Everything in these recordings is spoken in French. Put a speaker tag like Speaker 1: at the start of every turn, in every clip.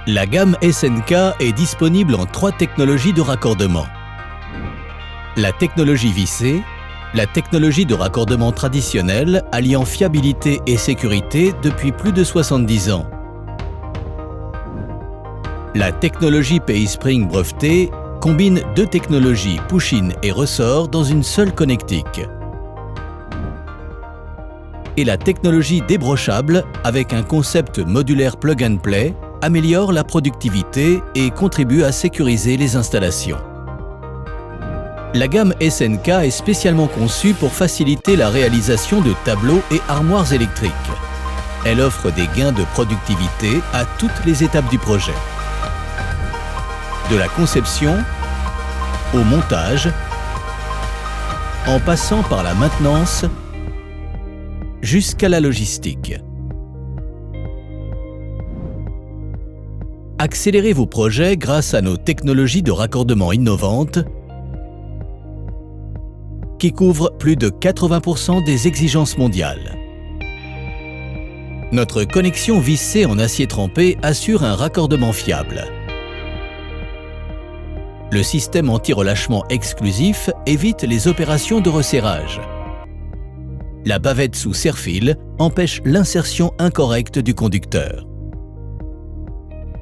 Speaker 1: La gamme SNK est disponible en 3 technologies de raccordement. La technologie vissée, la technologie de raccordement traditionnelle alliant fiabilité et sécurité depuis plus de 70 ans. La technologie PaySpring brevetée combine 2 technologies push-in et ressort dans une seule connectique. Et la technologie débrochable avec un concept modulaire plug-and-play améliore la productivité et contribue à sécuriser les installations. La gamme SNK est spécialement conçue pour faciliter la réalisation de tableaux et armoires électriques. Elle offre des gains de productivité à toutes les étapes du projet. De la conception au montage, en passant par la maintenance jusqu'à la logistique. Accélérez vos projets grâce à nos technologies de raccordement innovantes qui couvrent plus de 80% des exigences mondiales. Notre connexion vissée en acier trempé assure un raccordement fiable. Le système anti-relâchement exclusif évite les opérations de resserrage. La bavette sous serre-fil empêche l'insertion incorrecte du conducteur.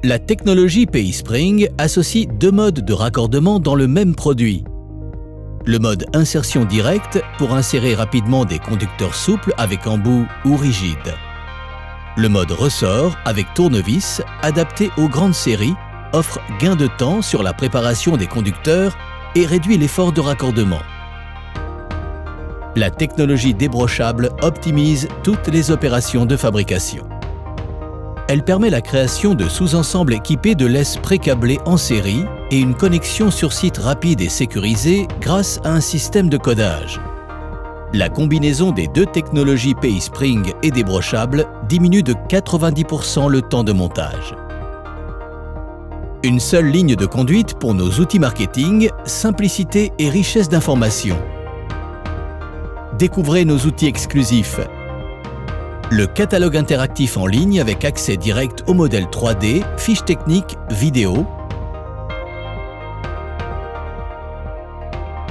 Speaker 1: La technologie PaySpring associe 2 modes de raccordement dans le même produit. Le mode insertion directe pour insérer rapidement des conducteurs souples avec embout ou rigides. Le mode ressort avec tournevis adapté aux grandes séries offre gain de temps sur la préparation des conducteurs et réduit l'effort de raccordement. La technologie débrochable optimise toutes les opérations de fabrication. Elle permet la création de sous-ensembles équipés de laisses pré-câblées en série et une connexion sur site rapide et sécurisée grâce à un système de codage. La combinaison des 2 technologies PaySpring et débrochable diminue de 90% le temps de montage. Une seule ligne de conduite pour nos outils marketing, simplicité et richesse d'informations. Découvrez nos outils exclusifs. Le catalogue interactif en ligne avec accès direct au modèle 3D, fiches techniques, vidéos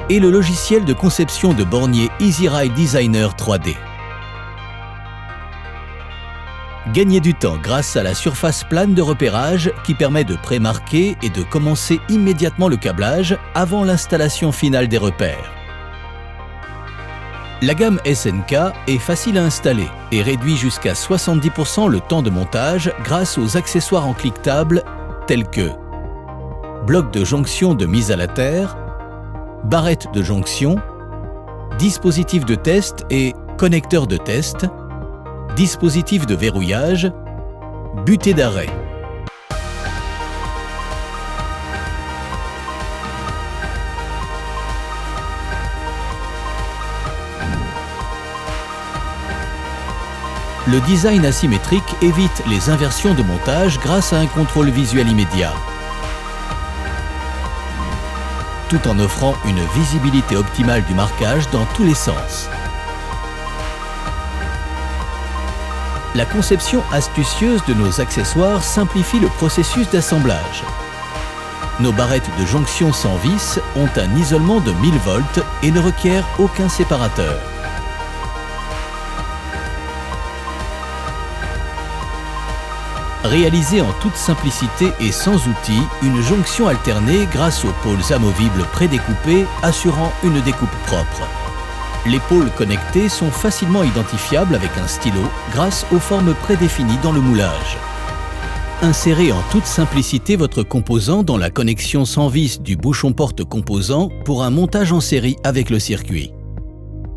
Speaker 1: et le logiciel de conception de borniers EasyRide Designer 3D. Gagnez du temps grâce à la surface plane de repérage qui permet de pré-marquer et de commencer immédiatement le câblage avant l'installation finale des repères. La gamme SNK est facile à installer et réduit jusqu'à 70% le temps de montage grâce aux accessoires en cliquetable tels que bloc de jonction de mise à la terre, barrette de jonction, dispositif de test et connecteur de test, dispositif de verrouillage, butée d'arrêt. Le design asymétrique évite les inversions de montage grâce à un contrôle visuel immédiat, tout en offrant une visibilité optimale du marquage dans tous les sens. La conception astucieuse de nos accessoires simplifie le processus d'assemblage. Nos barrettes de jonction sans vis ont un isolement de 1000 volts et ne requièrent aucun séparateur. Réalisée en toute simplicité et sans outils, une jonction alternée grâce aux pôles amovibles prédécoupés assurant une découpe propre. Les pôles connectés sont facilement identifiables avec un stylo grâce aux formes prédéfinies dans le moulage. Insérez en toute simplicité votre composant dans la connexion sans vis du bouchon porte composant pour un montage en série avec le circuit.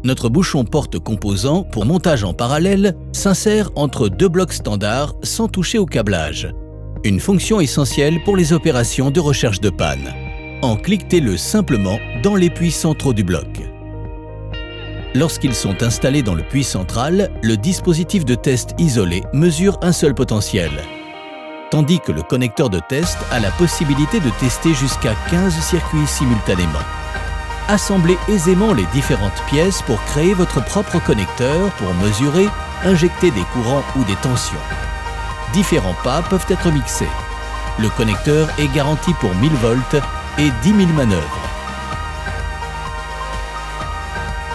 Speaker 1: Notre bouchon porte composant pour montage en parallèle s'insère entre 2 blocs standards sans toucher au câblage. Une fonction essentielle pour les opérations de recherche de panne. Cliquetez-le simplement dans les puits centraux du bloc. Lorsqu'ils sont installés dans le puits central, le dispositif de test isolé mesure un seul potentiel, tandis que le connecteur de test a la possibilité de tester jusqu'à 15 circuits simultanément. Assemblez aisément les différentes pièces pour créer votre propre connecteur pour mesurer, injecter des courants ou des tensions. Différents pas peuvent être mixés. Le connecteur est garanti pour 1000 volts et 10 000 manœuvres.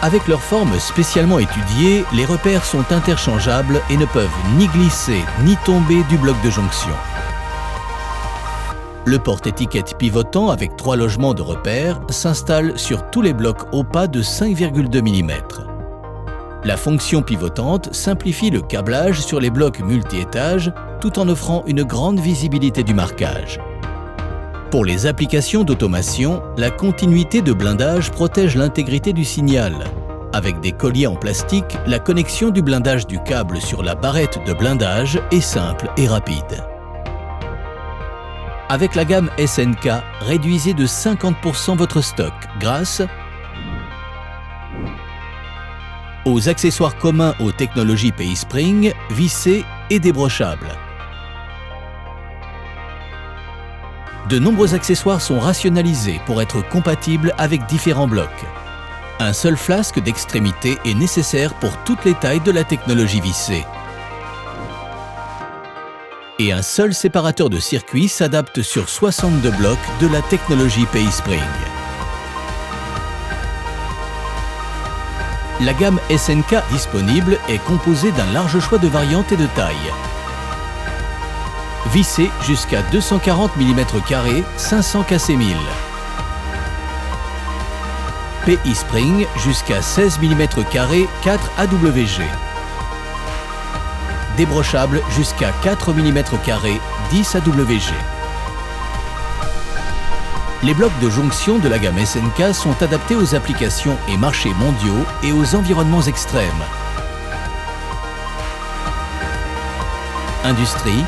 Speaker 1: Avec leur forme spécialement étudiée, les repères sont interchangeables et ne peuvent ni glisser ni tomber du bloc de jonction. Le porte-étiquette pivotant avec 3 logements de repères s'installe sur tous les blocs au pas de 5,2 mm. La fonction pivotante simplifie le câblage sur les blocs multi-étages tout en offrant une grande visibilité du marquage. Pour les applications d'automation, la continuité de blindage protège l'intégrité du signal. Avec des colliers en plastique, la connexion du blindage du câble sur la barrette de blindage est simple et rapide. Avec la gamme SNK, réduisez de 50% votre stock grâce aux accessoires communs aux technologies Pays Spring, vissés et débrochables. De nombreux accessoires sont rationalisés pour être compatibles avec différents blocs. Un seul flasque d'extrémité est nécessaire pour toutes les tailles de la technologie vissée. Et un seul séparateur de circuit s'adapte sur 62 blocs de la technologie Pays Spring. La gamme SNK disponible est composée d'un large choix de variantes et de tailles. Vissé jusqu'à 240 mm², 500 kc1000. PI Spring jusqu'à 16 mm², 4 AWG. Débrochable jusqu'à 4 mm², 10 AWG. Les blocs de jonction de la gamme SNK sont adaptés aux applications et marchés mondiaux et aux environnements extrêmes. Industrie,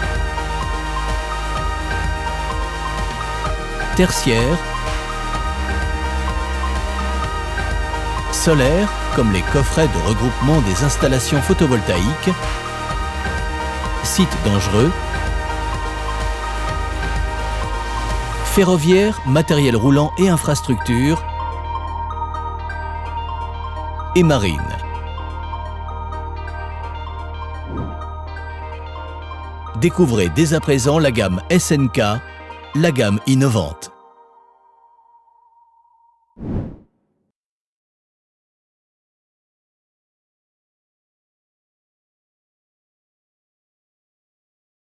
Speaker 1: tertiaire, solaire, comme les coffrets de regroupement des installations photovoltaïques, sites dangereux, ferroviaire, matériel roulant et infrastructures, et marine. Découvrez dès à présent la gamme SNK, la gamme innovante.